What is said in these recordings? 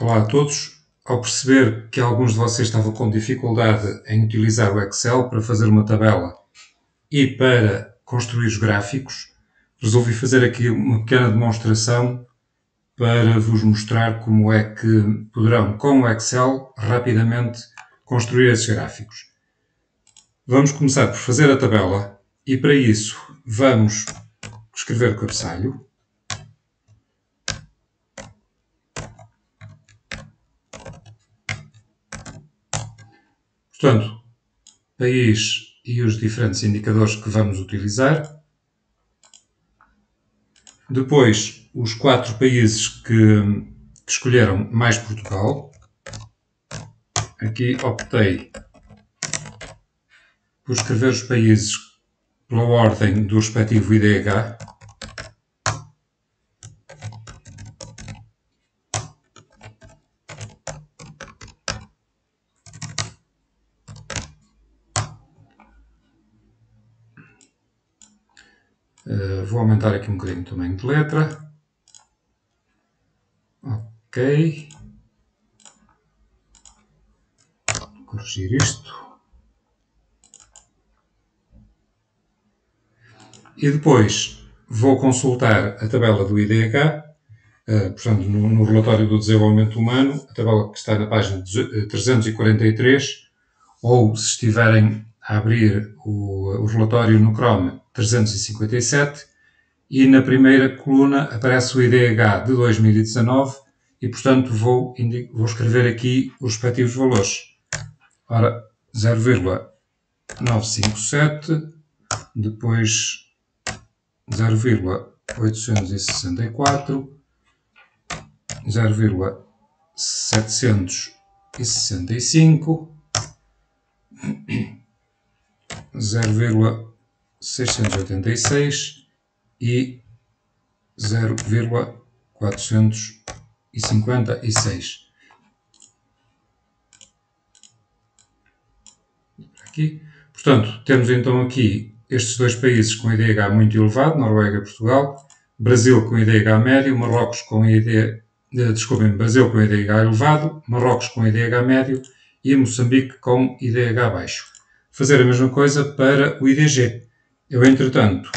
Olá a todos. Ao perceber que alguns de vocês estavam com dificuldade em utilizar o Excel para fazer uma tabela e para construir os gráficos, resolvi fazer aqui uma pequena demonstração para vos mostrar como é que poderão, com o Excel, rapidamente construir esses gráficos. Vamos começar por fazer a tabela e para isso vamos escrever o cabeçalho. Portanto, país e os diferentes indicadores que vamos utilizar. Depois, os 4 países que escolheram mais Portugal. Aqui optei por escrever os países pela ordem do respectivo IDH. Vou aumentar aqui um bocadinho o tamanho de letra. Ok. Corrigir isto. E depois vou consultar a tabela do IDH, portanto, no relatório do desenvolvimento humano, a tabela que está na página 343, ou se estiverem a abrir o relatório no Chrome, 357, e na primeira coluna aparece o IDH de 2019 e, portanto, vou escrever aqui os respectivos valores. Ora, 0,957, depois 0,864, 0,765, 0,686 e 0,456. Aqui. Portanto, temos então aqui estes dois países com IDH muito elevado, Noruega e Portugal, Brasil com IDH médio, Marrocos com Brasil com IDH elevado, Marrocos com IDH médio e Moçambique com IDH baixo. Fazer a mesma coisa para o IDG. Eu, entretanto,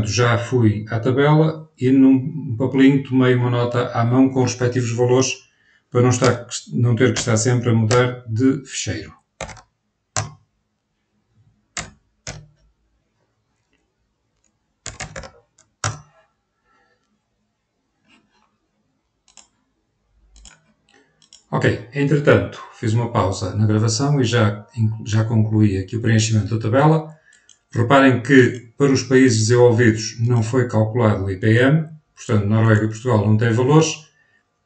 já fui à tabela e num papelinho tomei uma nota à mão com os respectivos valores para não ter que estar sempre a mudar de ficheiro. Ok, entretanto, fiz uma pausa na gravação e já concluí aqui o preenchimento da tabela. Reparem que para os países desenvolvidos não foi calculado o IPM, portanto, Noruega e Portugal não têm valores,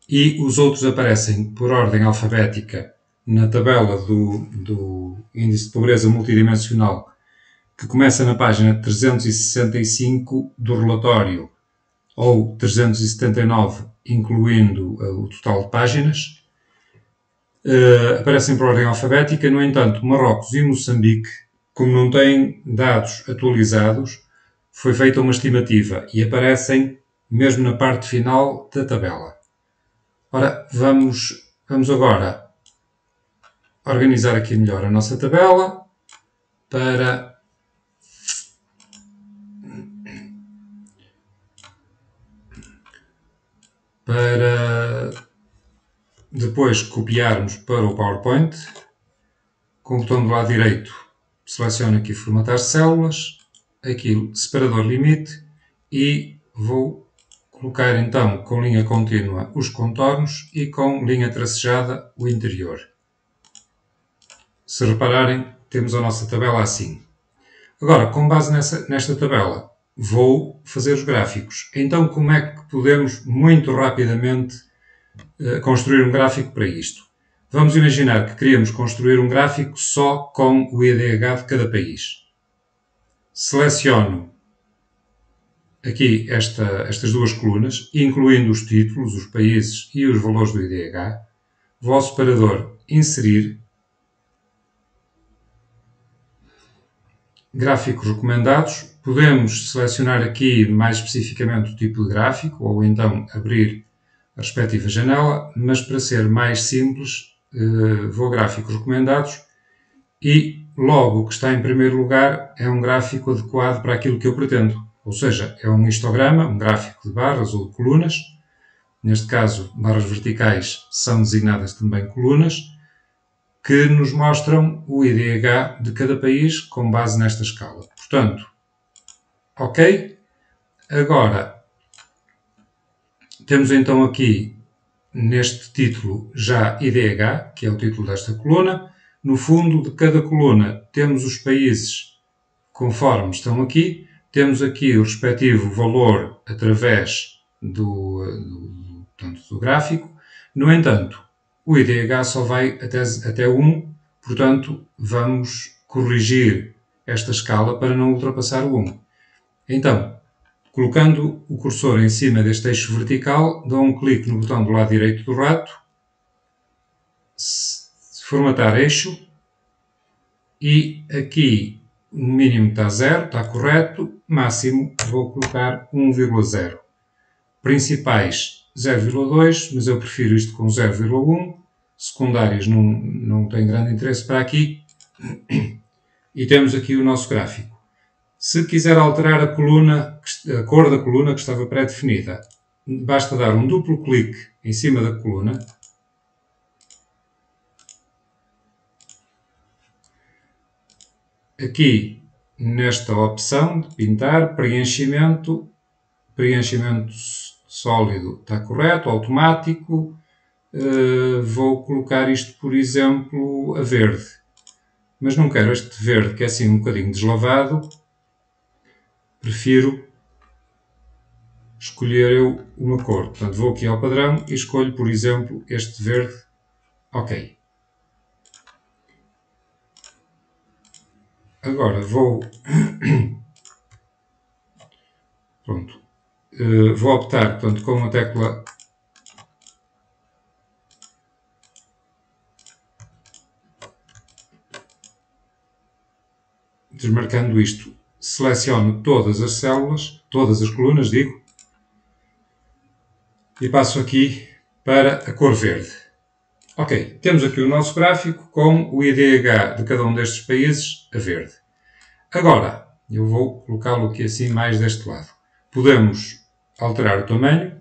e os outros aparecem por ordem alfabética na tabela do Índice de Pobreza Multidimensional, que começa na página 365 do relatório, ou 379, incluindo o total de páginas. Aparecem por ordem alfabética. No entanto, Marrocos e Moçambique, como não têm dados atualizados, foi feita uma estimativa e aparecem mesmo na parte final da tabela. Ora, vamos agora organizar aqui melhor a nossa tabela para depois copiarmos para o PowerPoint. Com o botão do lado direito, seleciono aqui formatar células, aqui separador limite e vou colocar então com linha contínua os contornos e com linha tracejada o interior. Se repararem, temos a nossa tabela assim. Agora, com base nesta tabela, vou fazer os gráficos. Então, como é que podemos muito rapidamente construir um gráfico para isto? Vamos imaginar que queríamos construir um gráfico só com o IDH de cada país. Seleciono aqui estas duas colunas, incluindo os títulos, os países e os valores do IDH. Vou ao separador Inserir, Gráficos recomendados, Podemos selecionar aqui mais especificamente o tipo de gráfico ou então abrir a respectiva janela, mas para ser mais simples vou a gráficos recomendados e logo o que está em primeiro lugar é um gráfico adequado para aquilo que eu pretendo. Ou seja, é um histograma, um gráfico de barras ou de colunas. Neste caso, barras verticais são designadas também colunas, que nos mostram o IDH de cada país com base nesta escala. Portanto, ok. Agora, temos então aqui neste título já IDH, que é o título desta coluna. No fundo de cada coluna temos os países conforme estão aqui. Temos aqui o respectivo valor através do gráfico. No entanto, o IDH só vai até 1, portanto, vamos corrigir esta escala para não ultrapassar o 1. Então, colocando o cursor em cima deste eixo vertical, dou um clique no botão do lado direito do rato, formatar eixo, e aqui o mínimo está 0, está correto, máximo vou colocar 1,0. Principais 0,2, mas eu prefiro isto com 0,1. Secundárias não tem grande interesse para aqui. E temos aqui o nosso gráfico. Se quiser alterar a cor da coluna que estava pré-definida, basta dar um duplo clique em cima da coluna. Aqui, nesta opção de pintar, preenchimento sólido está correto, automático. Vou colocar isto, por exemplo, a verde. Mas não quero este verde, que é assim um bocadinho deslavado. Prefiro escolher eu uma cor. Portanto, vou aqui ao padrão e escolho, por exemplo, este verde. Ok. Agora vou... Pronto. Vou optar, portanto, com a tecla... Desmarcando isto, seleciono todas as células, todas as colunas, digo, e passo aqui para a cor verde. Ok, temos aqui o nosso gráfico com o IDH de cada um destes países a verde. Agora, eu vou colocá-lo aqui assim mais deste lado. Podemos alterar o tamanho,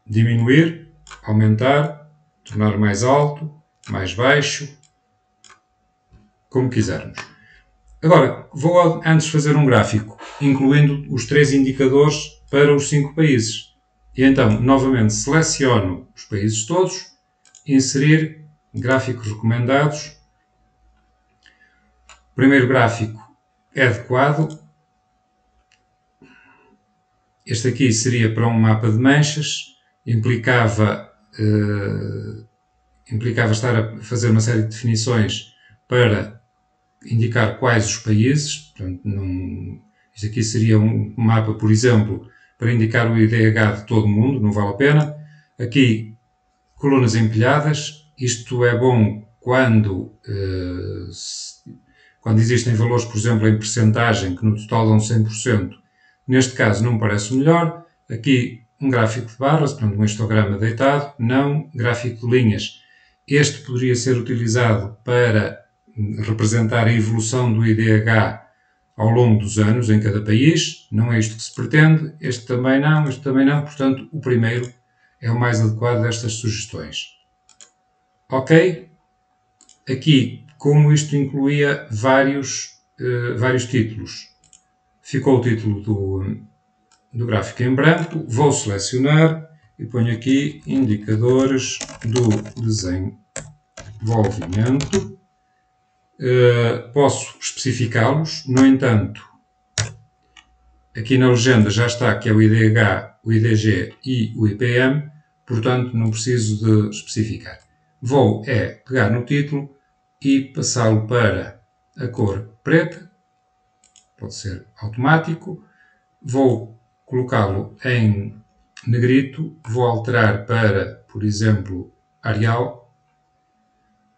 diminuir, aumentar, tornar mais alto, mais baixo, como quisermos. Agora, vou antes fazer um gráfico, incluindo os 3 indicadores para os 5 países. E então, novamente, seleciono os países todos, inserir, gráficos recomendados. O primeiro gráfico é adequado. Este aqui seria para um mapa de manchas, implicava estar a fazer uma série de definições para indicar quais os países. Portanto, isto aqui seria um mapa, por exemplo, para indicar o IDH de todo o mundo, não vale a pena. Aqui, colunas empilhadas. Isto é bom quando existem valores, por exemplo, em percentagem, que no total dão 100%. Neste caso não me parece o melhor. Aqui um gráfico de barras, portanto um histograma deitado, não gráfico de linhas. Este poderia ser utilizado para representar a evolução do IDH ao longo dos anos em cada país. Não é isto que se pretende. Este também não. Portanto, o primeiro é o mais adequado destas sugestões. Ok? Aqui, como isto incluía vários títulos, ficou o título do gráfico em branco. Vou selecionar e ponho aqui indicadores do desenvolvimento. Posso especificá-los, no entanto, aqui na legenda já está que é o IDH, o IDG e o IPM, portanto não preciso de especificar. Vou pegar no título e passá-lo para a cor preta, pode ser automático. Vou colocá-lo em negrito, vou alterar para, por exemplo, Arial,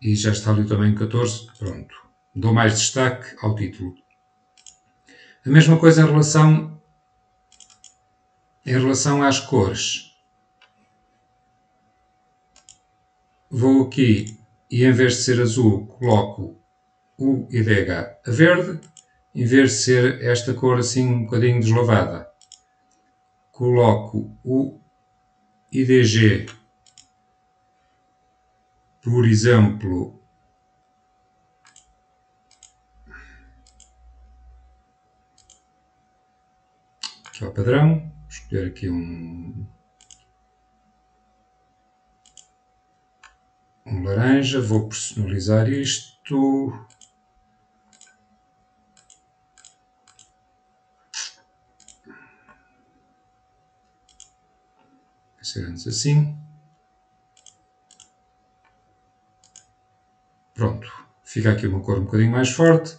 e já está ali também 14, pronto. Dou mais destaque ao título. A mesma coisa em relação às cores. Vou aqui e em vez de ser azul coloco o IDH a verde, em vez de ser esta cor assim um bocadinho deslavada, coloco o IDG, por exemplo, aqui é o padrão, vou escolher aqui um laranja, vou personalizar isto. Vai ser antes assim. Pronto, fica aqui uma cor um bocadinho mais forte.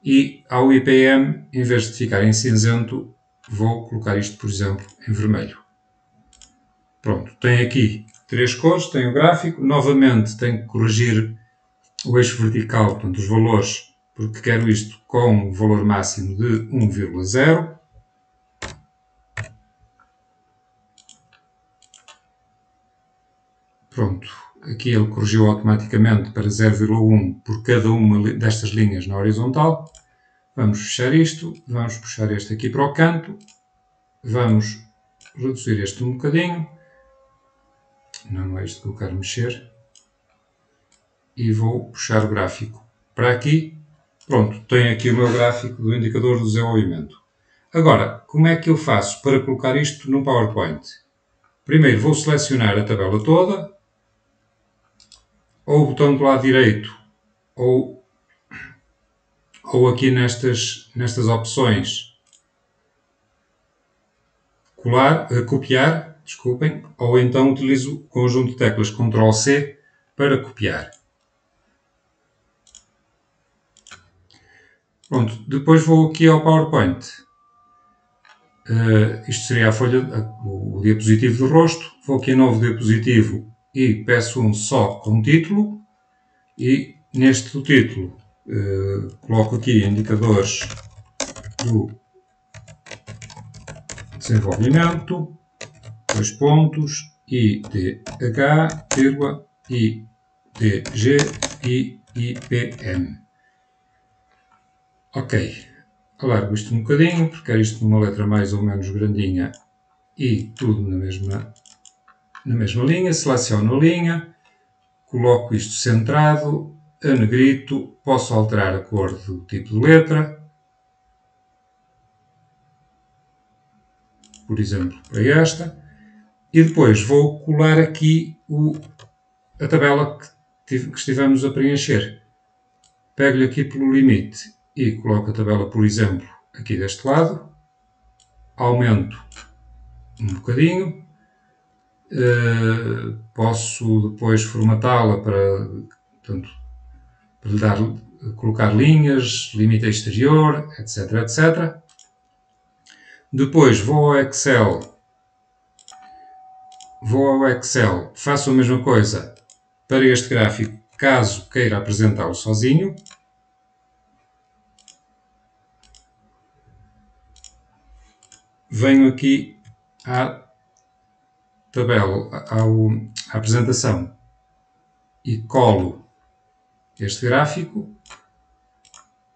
E ao IPM, em vez de ficar em cinzento, vou colocar isto, por exemplo, em vermelho. Pronto, tem aqui 3 cores, tem o gráfico. Novamente tenho que corrigir o eixo vertical, portanto os valores, porque quero isto com o valor máximo de 1,0. Pronto, aqui ele corrigiu automaticamente para 0,1 por cada uma destas linhas na horizontal. Vamos fechar isto, vamos puxar este aqui para o canto, vamos reduzir este um bocadinho, não é isto que eu quero mexer, e vou puxar o gráfico para aqui. Pronto, tenho aqui o meu gráfico do indicador do desenvolvimento. Agora, como é que eu faço para colocar isto no PowerPoint? Primeiro vou selecionar a tabela toda, ou o botão do lado direito, ou aqui nestas opções, copiar, desculpem, ou então utilizo o conjunto de teclas Ctrl+C para copiar. Pronto, depois vou aqui ao PowerPoint. Isto seria a folha, o diapositivo do rosto. Vou aqui a novo diapositivo e peço um só com título. E neste do título coloco aqui indicadores do desenvolvimento, 2 pontos, IDH, IDG e IPM. Ok, alargo isto um bocadinho, porque quero isto numa letra mais ou menos grandinha e tudo na mesma linha. Seleciono a linha, coloco isto centrado, a negrito, posso alterar a cor do tipo de letra, por exemplo, para esta, e depois vou colar aqui a tabela que estivemos a preencher. Pego-lhe aqui pelo limite e coloco a tabela, por exemplo, aqui deste lado, aumento um bocadinho, posso depois formatá-la para colocar linhas, limite exterior, etc, etc. Depois vou ao Excel, faço a mesma coisa para este gráfico, caso queira apresentá-lo sozinho. Venho aqui à tabela, à apresentação e colo este gráfico,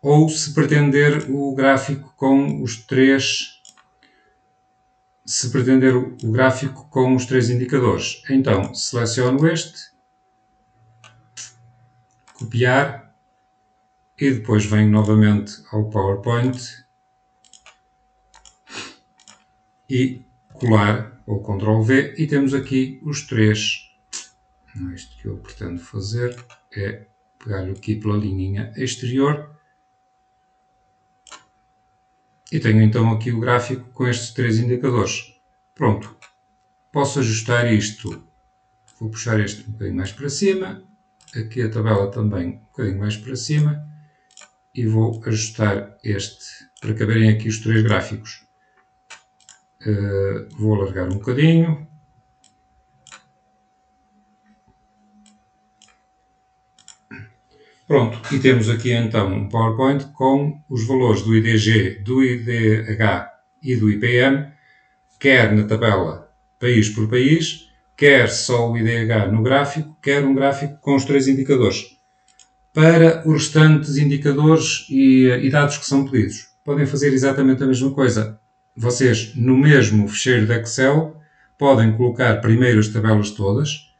ou se pretender o gráfico com os três indicadores, então seleciono este, copiar e depois venho novamente ao PowerPoint e colar, ou Ctrl+V, e temos aqui os três. Não é isto que eu pretendo fazer, é pegar aqui pela linha exterior e tenho então aqui o gráfico com estes 3 indicadores. Pronto, posso ajustar isto, vou puxar este um bocadinho mais para cima, aqui a tabela também um bocadinho mais para cima e vou ajustar este para caberem aqui os 3 gráficos. Vou alargar um bocadinho. Pronto, e temos aqui então um PowerPoint com os valores do IDG, do IDH e do IPM, quer na tabela país por país, quer só o IDH no gráfico, quer um gráfico com os 3 indicadores. Para os restantes indicadores e dados que são pedidos, podem fazer exatamente a mesma coisa. Vocês, no mesmo ficheiro de Excel, podem colocar primeiro as tabelas todas.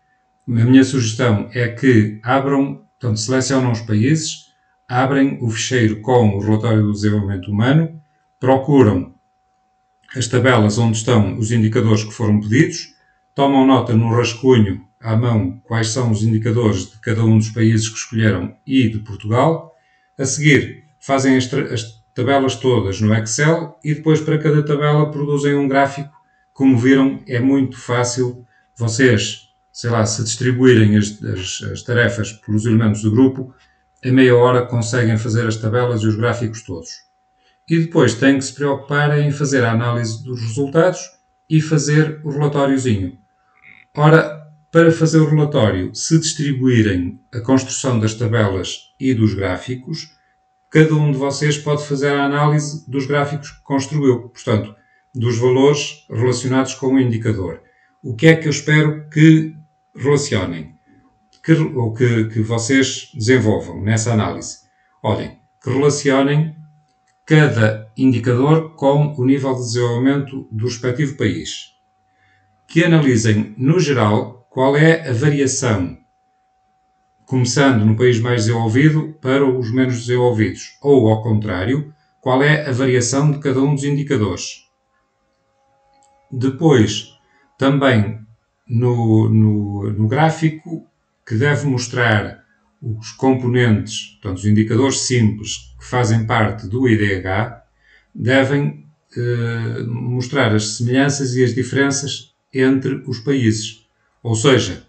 A minha sugestão é que abram, portanto, selecionam os países, abrem o ficheiro com o relatório do desenvolvimento humano, procuram as tabelas onde estão os indicadores que foram pedidos, tomam nota no rascunho à mão quais são os indicadores de cada um dos países que escolheram e de Portugal. A seguir, fazem as tabelas todas no Excel e depois para cada tabela produzem um gráfico. Como viram, é muito fácil vocês, sei lá, se distribuírem as tarefas pelos elementos do grupo, em meia hora conseguem fazer as tabelas e os gráficos todos. E depois têm que se preocupar em fazer a análise dos resultados e fazer o relatóriozinho. Ora, para fazer o relatório, se distribuírem a construção das tabelas e dos gráficos, cada um de vocês pode fazer a análise dos gráficos que construiu, portanto, dos valores relacionados com o indicador. O que é que eu espero que relacionem, que vocês desenvolvam nessa análise? Olhem, que relacionem cada indicador com o nível de desenvolvimento do respectivo país. Que analisem, no geral, qual é a variação, começando no país mais desenvolvido para os menos desenvolvidos, ou, ao contrário, qual é a variação de cada um dos indicadores. Depois, também no gráfico, que deve mostrar os componentes, portanto, os indicadores simples que fazem parte do IDH, devem mostrar as semelhanças e as diferenças entre os países. Ou seja,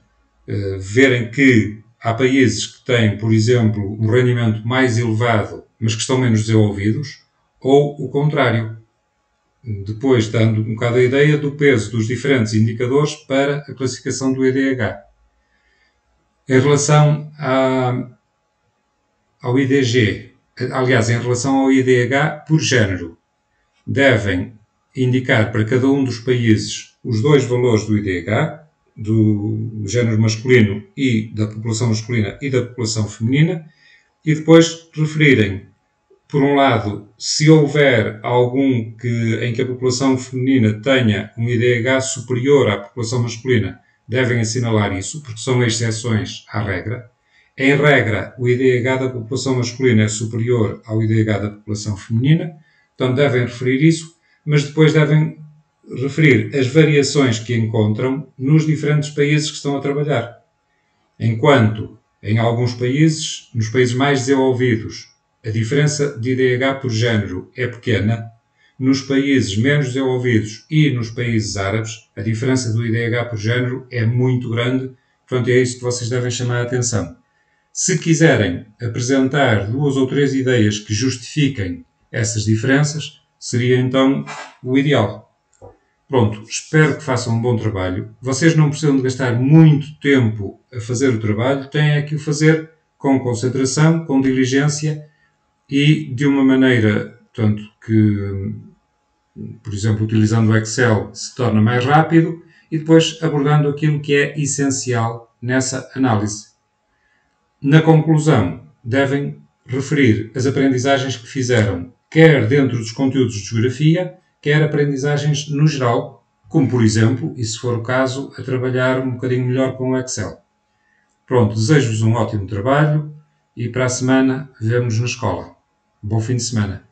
verem que há países que têm, por exemplo, um rendimento mais elevado, mas que estão menos desenvolvidos, ou o contrário. Depois, dando um bocado a ideia do peso dos diferentes indicadores para a classificação do IDH. Em relação ao IDG, aliás, em relação ao IDH por género, devem indicar para cada um dos países os 2 valores do IDH, do género masculino e da população masculina e da população feminina, e depois referirem, por um lado, se houver algum em que a população feminina tenha um IDH superior à população masculina, devem assinalar isso, porque são exceções à regra. Em regra, o IDH da população masculina é superior ao IDH da população feminina, portanto devem referir isso, mas depois devem referir as variações que encontram nos diferentes países que estão a trabalhar. Enquanto, em alguns países, nos países mais desenvolvidos, a diferença de IDH por género é pequena, nos países menos desenvolvidos e nos países árabes, a diferença do IDH por género é muito grande, portanto é isso que vocês devem chamar a atenção. Se quiserem apresentar 2 ou 3 ideias que justifiquem essas diferenças, seria então o ideal. Pronto, espero que façam um bom trabalho. Vocês não precisam de gastar muito tempo a fazer o trabalho, têm é que o fazer com concentração, com diligência e de uma maneira, portanto, que, por exemplo, utilizando o Excel se torna mais rápido e depois abordando aquilo que é essencial nessa análise. Na conclusão, devem referir as aprendizagens que fizeram, quer dentro dos conteúdos de geografia, quer aprendizagens no geral, como por exemplo, e se for o caso, a trabalhar um bocadinho melhor com o Excel. Pronto, desejo-vos um ótimo trabalho e para a semana vemo-nos na escola. Bom fim de semana.